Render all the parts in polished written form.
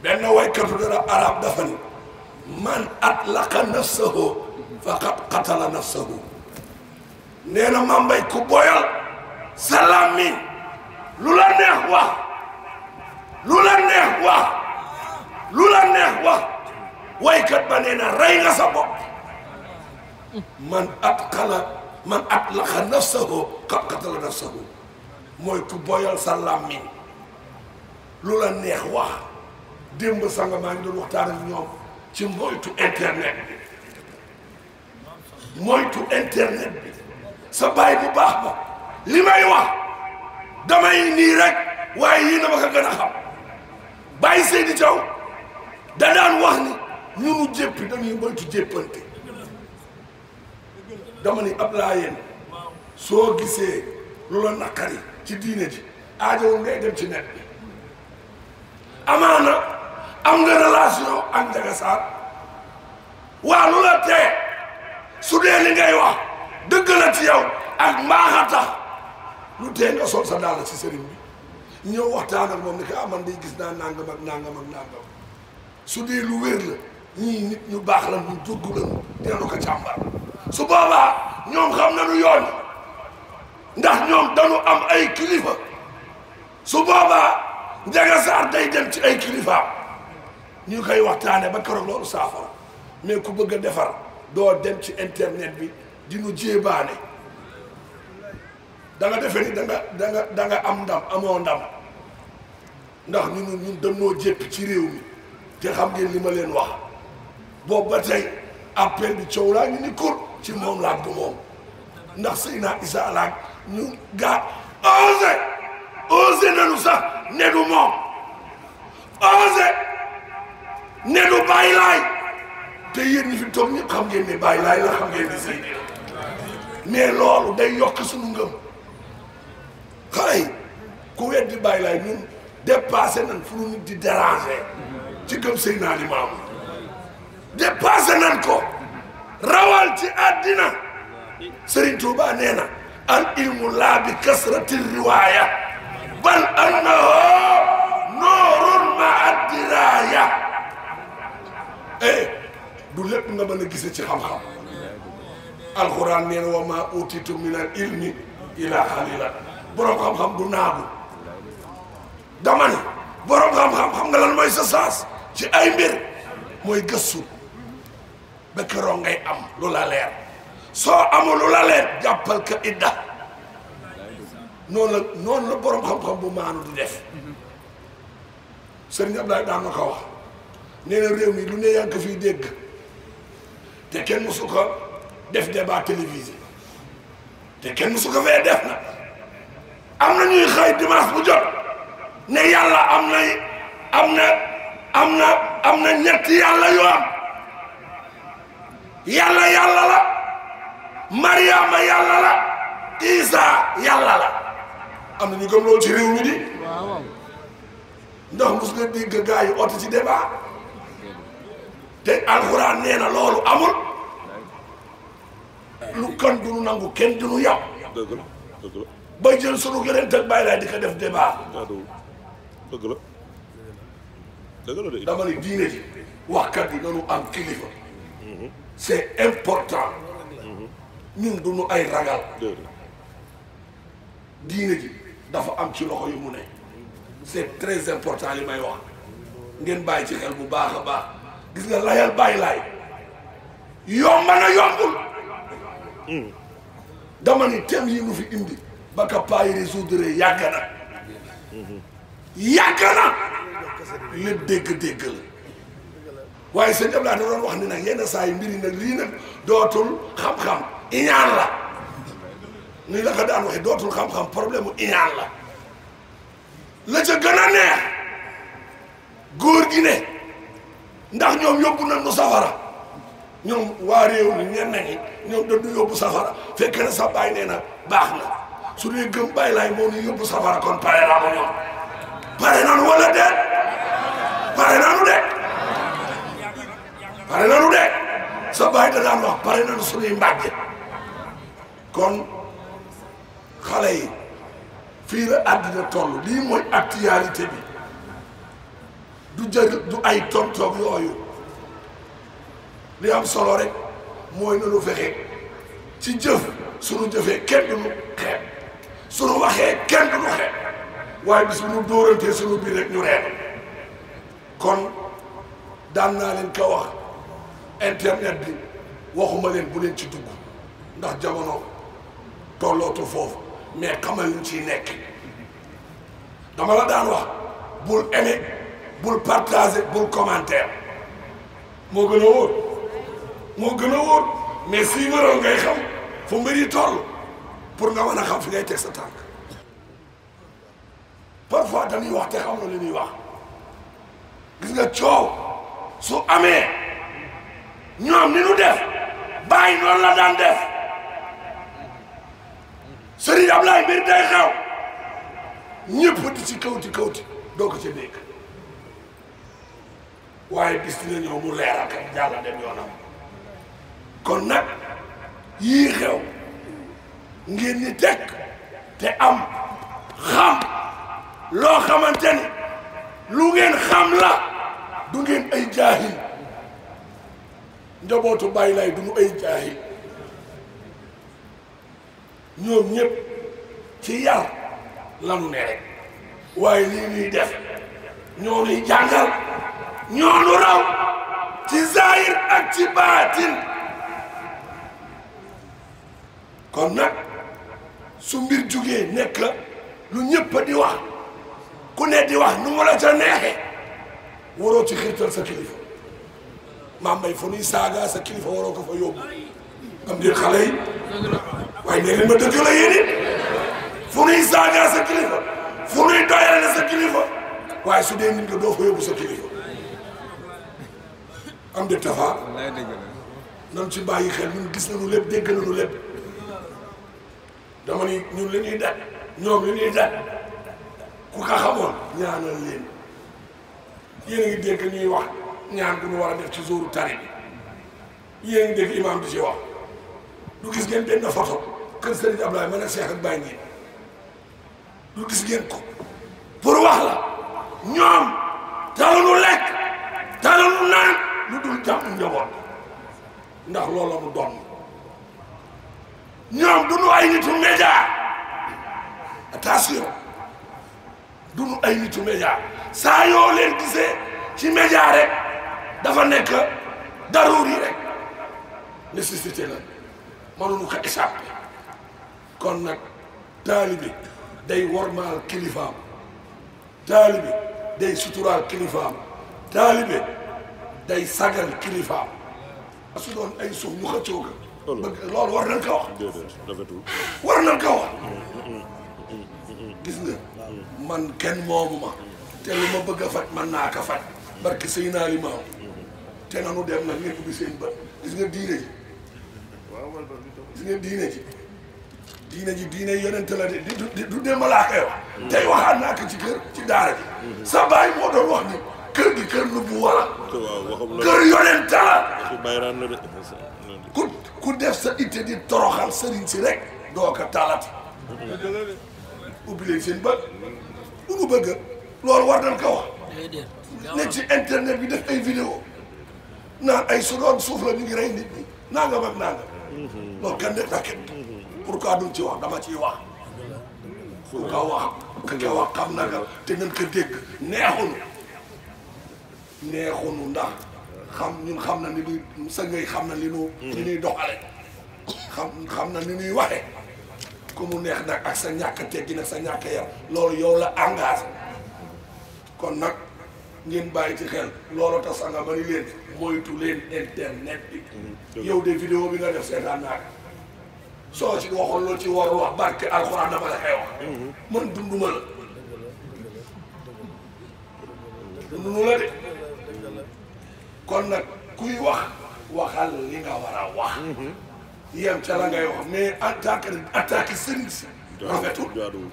benn waykatu dara arab dafa ni man atlaqa nafsahu faqad qatala nafsahu nee na ma mbay ku boyal sa làmmiñ lu la neex wax lu la neex wax lu la neex wax waykat ba nee na rey nga sa bopp man atlaqa nafsahu faqad qatala nafsahu mooy ku boyal sa làmmiñ lu la neex wax démb sanga maa ngi doon waxtaan ak ñoom ci moytu internet bi moytu internet bi sa baay bu baax ba li may wax damay nii rek waaye yii na ma ko gën a xam Baye Seydi Thiaw da daan wax ni ñunu jéppi dañuy moytu jéppante dama ni Ablaayeen soo gisee lu la naqari ci diine ji aajowul ngay dem ci net bi amaana am nga relation ak Ndiaga Sarr waa lu la tee su dee li ngay wax dëgg la ci yow ak mbaaxa tax lu tee nga sol sa daal ci sëriñ bi ñëw waxtaan ak moom ni ko man day gis naa nangam ak nangam ak nangam su dee lu wér la ñii nit ñu baax la ñu dugg la dina ko càmbar su boobaa ñoom xam nañu yoon ndax ñoom dañu am ay kilifa su boobaa Ndiaga Sarr day dem ci ay kilifaam ñu koy waxtaane ba keroog loolu saafara mais ku bëgg a defar doo dem ci internet bi di nu jéebaane da nga defe ni da nga am ndam amoo ndam ndax ñun dañoo jéppi ci réew mi te xam ngeen li ma leen wax boobu ba tey appel bi coow laa ñu ni kur ci moom laa du moom ndax Seydina Issa Laye ñu gaa osé nanu sax ne du moom osé ne du Baye Laye te yéen ñi fi toog ñëpp xam ngeen ne Baye Laye la xam ngeen ni Seydi mais loolu day yokk suñu ngëm xale yi ku weddi Baye Laye ñun dépassé nañ fu ñu nit di déranger ci gëm Seydina Limaamu dépassé nañ ko rawal ci àddina Serigne Touba nee na al ilmu laa bi kasrati riwaaya bal annahu noorun ma addiraaya du lépp nga mën a gise ci xam-xam alxuraan nee na wa ma utitu min al ilmi ila xalila borom xam-xam du naagu dama ne borom xam-xam xam nga lan mooy sa saas ci ay mbir mooy gëstu ba keroog ngay am lu la leer soo amul lu la leer jàppal ka idda noonu la borom xam-xam bu maanu di def Serigne Abdoulaye daan na ko wax nee na réew mi lu ne yaa ngi ko fiy dégg te kenn musu ko def débat télévisé te kenn musu ko fee def na am na ñuy xëy dimanche bu jot ne yàlla am na ñetti yàlla yu am yàlla la Mariama yàlla la Isa yàlla la am na ñu gëm loolu ci réew mi di ndax mos nga dégg gaa yi oote ci débat te alxuraan nee na loolu amul lu kan du nu nangu kenn du nu yàpp ba jël sunu gëneen teg Baye Laye di ko def débat dama ne diine ji waxkat yi nanu am kilifa c'est important ñun du nu ay ragal diine ji dafa am ci loxo yu mu ne c'est très important li may wax ngeen bàyyi ci xel bu baax a baax gis nga layal Baye Laye yomb na yombul dama ni thème yi nu fi indi ba ka payi résoudre yàgg na lépp dégg la waaye sëñ Abdoulaye da doon wax ni nag yenn saa yi mbiri nag lii nag dootul xam-xam iñaan la ni la ko daan waxe dootul xam-xam problème mu iñaan la ca gën a neex góor gi ne ndax ñoom yóbbu nañ nu safara ñoom waa réew mi ñenn ñi ñoom dañu yóbbu safara fekk na sa baay nee na baax na su dee gëm Baye Laye moo ñu yóbbu safara kon pare naa ma ñoom pare nanu wala de pare nanu de sa baay da daan wax pare nanu suñuy mbàjje kon xale yi fii la àddina toll lii mooy actualité bi du jël du ay tontoog yooyu li am solo rek mooy nanu fexe ci jëf sunu jëfee kenn du nu xeeb sunu waxee kenn du nu xeeb waaye bis bu nu dóorantee sunu biir rek ñu reen kon daan naa leen ko wax internet bi waxuma leen bu leen ci dugg ndax jamono tollootu foofu mais xamal ñu ciy nekk dama la daan wax bul aimer bul partager bul commentaire moo gën a wóor moo gën a wóor mais si waroon ngay xam fu mbir yi toll pour nga mën a xam fi ngay teg sa tànk parfois dañuy wax te xam nga li ñuy wax gis nga coow su amee ñoom ni nu def bàyyi noonu la daan def Serigne Ablaye mbir day xew ñëpp di ci kawti doo ko ca dégg waaye bis dina ñëw mu leeral kat jàlla dem yoonam kon nag yii xew ngeen ñi tekk te am xam loo xamante ni lu ngeen xam la du ngeen ay jaahil njabootu bàyyi lay du ñu ay jaahil ñoom ñëpp ci yar lanu ne rek waaye lii ñuy def ñoo ñuy jàngal ñoo nu raw ci zahir ak ci baatin kon nag su mbir jugee nekk lu ñëpp di wax ku ne di wax nu mu la ca neexee waroo ci xirtal sa kilifa maam bay fu nuy saaga sa kilifa waroo ko fa yóbbu am dir xale yi waaye nee leen ma dëgg la yéen it fu nuy saaga sa kilifa fu nuy doyale sa kilifa waaye su dee nit nga doo fa yóbbu sa kilifa am de tafa nan ci bàyyi xel ñun gis nañu lépp dégg nañu lépp dama ni ñun li ñuy daj ñoom li ñuy daj ku ka xamoon ñaanal leen yéen a ngi dégg ñuy wax ñaan bu ñu war a def ci jouru tari bi yéen a ngi dégg imam di ci wax lu gis ngeen benn photo kër Serigne Ablaye man ak Cheikh ak Baye ñi lu gis ngeen ko pour wax la ñoom taluñu lekk taluñu naan lu dul jàmm njaboot ndax loolu la mu doon ñoom duñu ay nitu média attention duñu ay nitu média saa yoo leen gisee ci média rek dafa nekk daruur yi rek nécessité la mënuñu ko échappé kon nag taalibi day wormaal kilifaam taalibi day suturaal kilifaam taalibi day sagal kilifaam su doon ay suuf ñu xëccoo ko bëgg loolu war nañ ko wax war nañ ko wax gis nga man kenn moomu ma te lu ma bëgg a faj man naa ko faj barke sëy naa li maaw te nanu dem nag ngeen ubbi seen bët gis nga diine ji gis nga diine ji diine yonente la de du démb laa koy wax tey waxaat naa ko ci kër ci daara ji sa baay moo doon wax ni kër gi kër nu bu wala kër yonente la ku def sa itte di toroxal sëriñ si rek doo ko talati ubbi leen seen bët lu mu bëgg loolu war nañ ko wax ne ci internet bi def ay vidéo naan ay su doon suuf la ñu ngi rey nit ñi nangam ak nangam loolu kenn def takket pourquoi duñ ci wax dama ciy wax fu ko wax ka wax xam na nga te ngeen ko dégg neexunu ndax ñun xam na ni ñuy sa ngay xam na li ñuy doxale xam na ni ñuy waxe ku mu neex nag ak sa ñàkk teggi nag sa ñàkk yar loolu yow la engagé kon nag ngeen bàyyi ci xel loolu tax sanga ma ni leen moytu leen internet bi yow de vidéo bi nga def seetaan naa soo ci waxoon loo ci war wax barke alxuraan dama la koy wax man dunduma la dundunu la de kon nag kuy wax waxal li nga war a wax yem ca la ngay wax mais attaque sëriñ si rafetul jaaduwul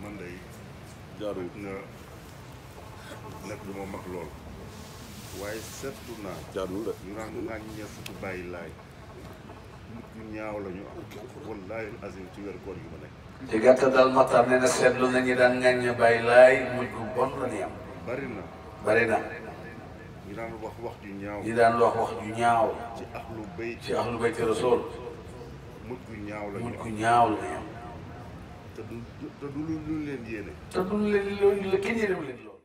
man day jaaduwul nga nekk du ma mag lool waaye seetlu naa jaaduwul de nga ñeesutu bàyyi laay ñu ñaaw la ñu am wallaahi azim ci weeru koor gi ma nekk ci gàttal daal Maxtaar nee na seetlu nañu daan ngañ bàyyi laay mujj bu bon la ñu am bari na bari na ñi daan wax wax ju ñaaw ñi daan wax wax ju ñaaw ci ahlu bayt ci ahlu bayti rasul mujj gu ñaaw la mujj gu ñaaw la ñu am te du lu leen yéene te du leen loolu kenn yéenewu leen loolu